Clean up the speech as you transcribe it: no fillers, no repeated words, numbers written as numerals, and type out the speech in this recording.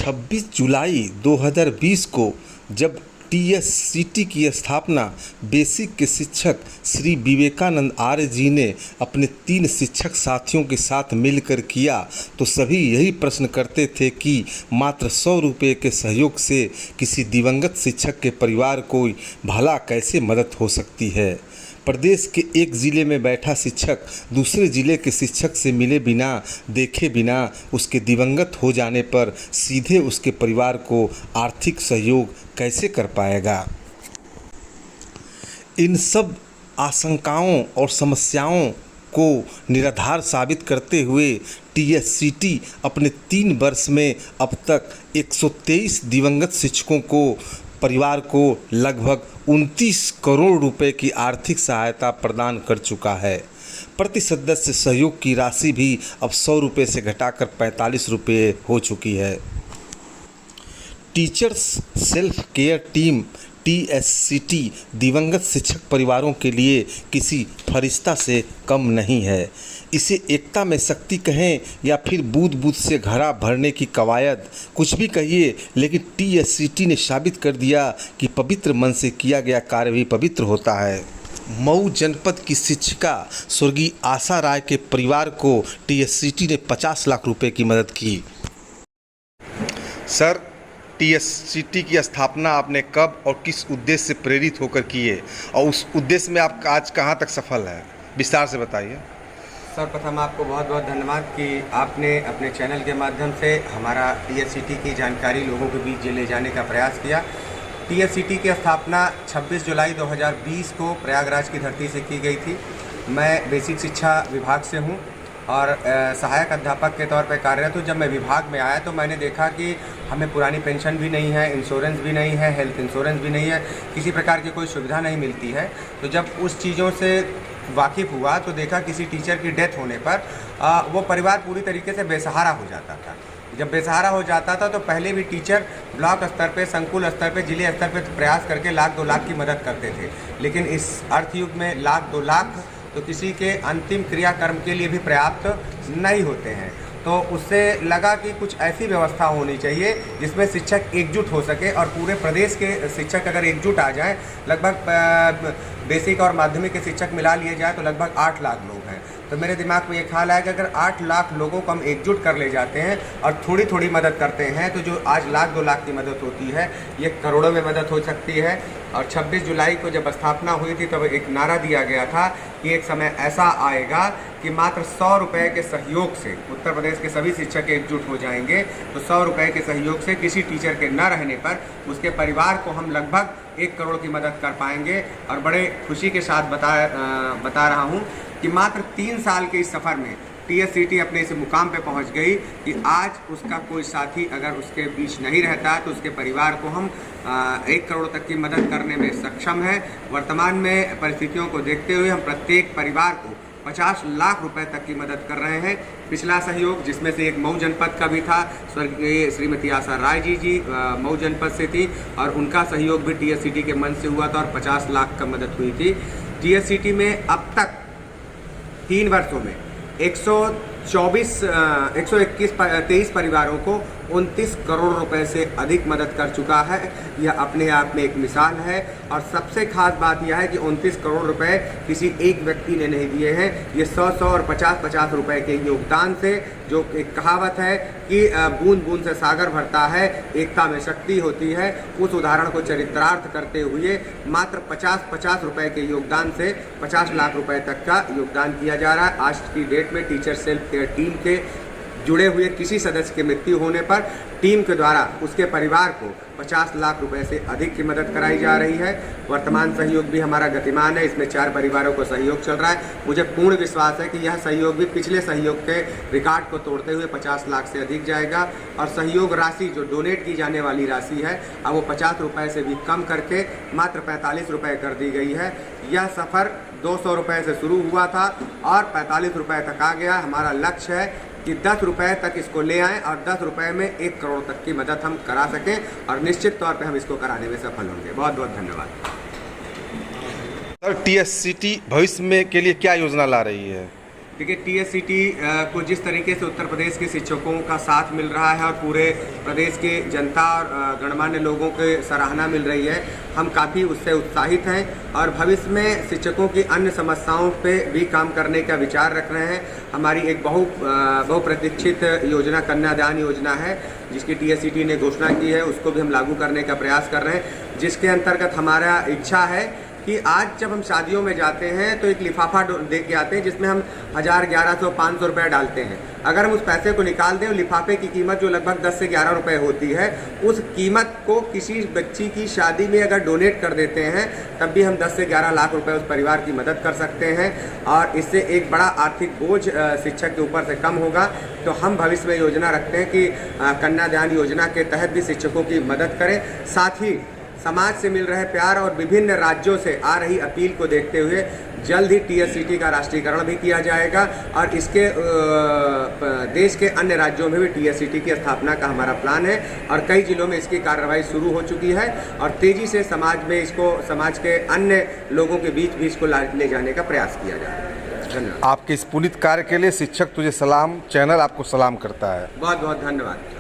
26 जुलाई 2020 को जब टीएससीटी की स्थापना बेसिक के शिक्षक श्री विवेकानंद आर्य जी ने अपने 3 शिक्षक साथियों के साथ मिलकर किया तो सभी यही प्रश्न करते थे कि मात्र 100 रुपये के सहयोग से किसी दिवंगत शिक्षक के परिवार को भला कैसे मदद हो सकती है। प्रदेश के एक ज़िले में बैठा शिक्षक दूसरे ज़िले के शिक्षक से मिले बिना देखे बिना उसके दिवंगत हो जाने पर सीधे उसके परिवार को आर्थिक सहयोग कैसे कर पाएगा। इन सब आशंकाओं और समस्याओं को निराधार साबित करते हुए टीएससीटी अपने 3 वर्ष में अब तक 123 दिवंगत शिक्षकों को परिवार को लगभग 29 करोड़ रुपए की आर्थिक सहायता प्रदान कर चुका है। प्रति सदस्य सहयोग की राशि भी अब 100 रुपये से घटाकर 45 रुपये हो चुकी है। Teachers self care team TSCT दिवंगत शिक्षक परिवारों के लिए किसी फरिश्ता से कम नहीं है। इसे एकता में शक्ति कहें या फिर बूंद बूंद से घड़ा भरने की कवायद, कुछ भी कहिए, लेकिन टीएससीटी ने साबित कर दिया कि पवित्र मन से किया गया कार्य भी पवित्र होता है। मऊ जनपद की शिक्षिका स्वर्गीय आशा राय के परिवार को टीएससीटी ने 50 लाख रुपए की मदद की। सर, टीएससीटी की स्थापना आपने कब और किस उद्देश्य से प्रेरित होकर किए और उस उद्देश्य में आप आज कहाँ तक सफल हैं, विस्तार से बताइए। सर्वप्रथम आपको बहुत बहुत धन्यवाद कि आपने अपने चैनल के माध्यम से हमारा टीएससीटी की जानकारी लोगों के बीच ले जाने का प्रयास किया। टीएससीटी की स्थापना 26 जुलाई 2020 को प्रयागराज की धरती से की गई थी। मैं बेसिक शिक्षा विभाग से हूँ और सहायक अध्यापक के तौर पर कार्यरत हूँ। जब मैं विभाग में आया तो मैंने देखा कि हमें पुरानी पेंशन भी नहीं है, इंश्योरेंस भी नहीं है, हेल्थ इंश्योरेंस भी नहीं है, किसी प्रकार की कोई सुविधा नहीं मिलती है। तो जब उस चीज़ों से वाकिफ़ हुआ तो देखा किसी टीचर की डेथ होने पर वो परिवार पूरी तरीके से बेसहारा हो जाता था। जब बेसहारा हो जाता था तो पहले भी टीचर ब्लॉक स्तर पे, संकुल स्तर पे, जिले स्तर पे प्रयास करके 1,00,000-2 लाख की मदद करते थे, लेकिन इस अर्थयुग में 1,00,000-2 लाख तो किसी के अंतिम क्रियाकर्म के लिए भी पर्याप्त नहीं होते हैं। तो उससे लगा कि कुछ ऐसी व्यवस्था होनी चाहिए जिसमें शिक्षक एकजुट हो सके और पूरे प्रदेश के शिक्षक अगर एकजुट आ जाएं, लगभग बेसिक और माध्यमिक के शिक्षक मिला लिए जाए तो लगभग 8 लाख लोग हैं। तो मेरे दिमाग में ये ख्याल आया कि अगर 8 लाख लोगों को हम एकजुट कर ले जाते हैं और थोड़ी थोड़ी मदद करते हैं तो जो आज 1,00,000-2 लाख की मदद होती है ये करोड़ों में मदद हो सकती है। और 26 जुलाई को जब स्थापना हुई थी तब एक नारा दिया गया था कि एक समय ऐसा आएगा कि मात्र 100 रुपये के सहयोग से उत्तर प्रदेश के सभी शिक्षक एकजुट हो जाएंगे। तो 100 रुपये के सहयोग से किसी टीचर के न रहने पर उसके परिवार को हम लगभग 1 करोड़ की मदद कर पाएंगे। और बड़े खुशी के साथ बता रहा हूँ कि मात्र 3 साल के इस सफ़र में टीएससीटी अपने इस मुकाम पे पहुंच गई कि आज उसका कोई साथी अगर उसके बीच नहीं रहता तो उसके परिवार को हम 1 करोड़ तक की मदद करने में सक्षम है। वर्तमान में परिस्थितियों को देखते हुए हम प्रत्येक परिवार को 50 लाख रुपए तक की मदद कर रहे हैं। पिछला सहयोग जिसमें से एक मऊ जनपद का भी था, स्वर्गीय श्रीमती आशा राय जी मऊ जनपद से थी और उनका सहयोग भी टीएससीटी के मन से हुआ था और 50 लाख का मदद हुई थी। टीएससीटी में अब तक 3 वर्षों में 123 परिवारों को 29 करोड़ रुपए से अधिक मदद कर चुका है। यह अपने आप में एक मिसाल है। और सबसे खास बात यह है कि 29 करोड़ रुपए किसी एक व्यक्ति ने नहीं दिए हैं, ये 100 और 50 रुपए के योगदान से, जो एक कहावत है कि बूंद बूंद से सागर भरता है, एकता में शक्ति होती है, उस उदाहरण को चरितार्थ करते हुए मात्र 50 रुपए के योगदान से 50 लाख रुपए तक का योगदान किया जा रहा है। आज की डेट में टीचर सेल्फ केयर टीम के जुड़े हुए किसी सदस्य की मृत्यु होने पर टीम के द्वारा उसके परिवार को 50 लाख रुपए से अधिक की मदद कराई जा रही है। वर्तमान सहयोग भी हमारा गतिमान है, इसमें 4 परिवारों को सहयोग चल रहा है। मुझे पूर्ण विश्वास है कि यह सहयोग भी पिछले सहयोग के रिकॉर्ड को तोड़ते हुए 50 लाख से अधिक जाएगा। और सहयोग राशि जो डोनेट की जाने वाली राशि है अब वो 50 रुपये से भी कम करके मात्र 45 रुपये कर दी गई है। यह सफ़र 200 रुपये से शुरू हुआ था और 45 रुपये तक आ गया। हमारा लक्ष्य है कि 10 रुपये तक इसको ले आएँ और 10 रुपये में 1 करोड़ तक की मदद हम करा सकें और निश्चित तौर पे हम इसको कराने में सफल होंगे। बहुत बहुत धन्यवाद। सर, टीएससीटी भविष्य में के लिए क्या योजना ला रही है? देखिए TSCT को जिस तरीके से उत्तर प्रदेश के शिक्षकों का साथ मिल रहा है और पूरे प्रदेश के जनता और गणमान्य लोगों के सराहना मिल रही है, हम काफ़ी उससे उत्साहित हैं और भविष्य में शिक्षकों की अन्य समस्याओं पे भी काम करने का विचार रख रहे हैं। हमारी एक बहुप्रतीक्षित योजना कन्यादान योजना है जिसकी TSCT ने घोषणा की है, उसको भी हम लागू करने का प्रयास कर रहे हैं, जिसके अंतर्गत हमारा इच्छा है कि आज जब हम शादियों में जाते हैं तो एक लिफाफा दे के आते हैं जिसमें हम 1000, 1100, 500 रुपये डालते हैं। अगर हम उस पैसे को निकाल दें, लिफाफे की कीमत जो लगभग 10 से 11 रुपये होती है, उस कीमत को किसी बच्ची की शादी में अगर डोनेट कर देते हैं तब भी हम 10 से 11 लाख रुपए उस परिवार की मदद कर सकते हैं और इससे एक बड़ा आर्थिक बोझ शिक्षक के ऊपर से कम होगा। तो हम भविष्य में योजना रखते हैं कि कन्यादान योजना के तहत भी शिक्षकों की मदद करें। साथ ही समाज से मिल रहे प्यार और विभिन्न राज्यों से आ रही अपील को देखते हुए जल्द ही TSCT का राष्ट्रीयकरण भी किया जाएगा और इसके देश के अन्य राज्यों में भी TSCT की स्थापना का हमारा प्लान है और कई जिलों में इसकी कार्रवाई शुरू हो चुकी है और तेज़ी से समाज में इसको समाज के अन्य लोगों के बीच भी इसको ले जाने का प्रयास किया जा रहा है। धन्यवाद। आपके इस पुनीत कार्य के लिए शिक्षक तुझे सलाम चैनल आपको सलाम करता है। बहुत बहुत धन्यवाद।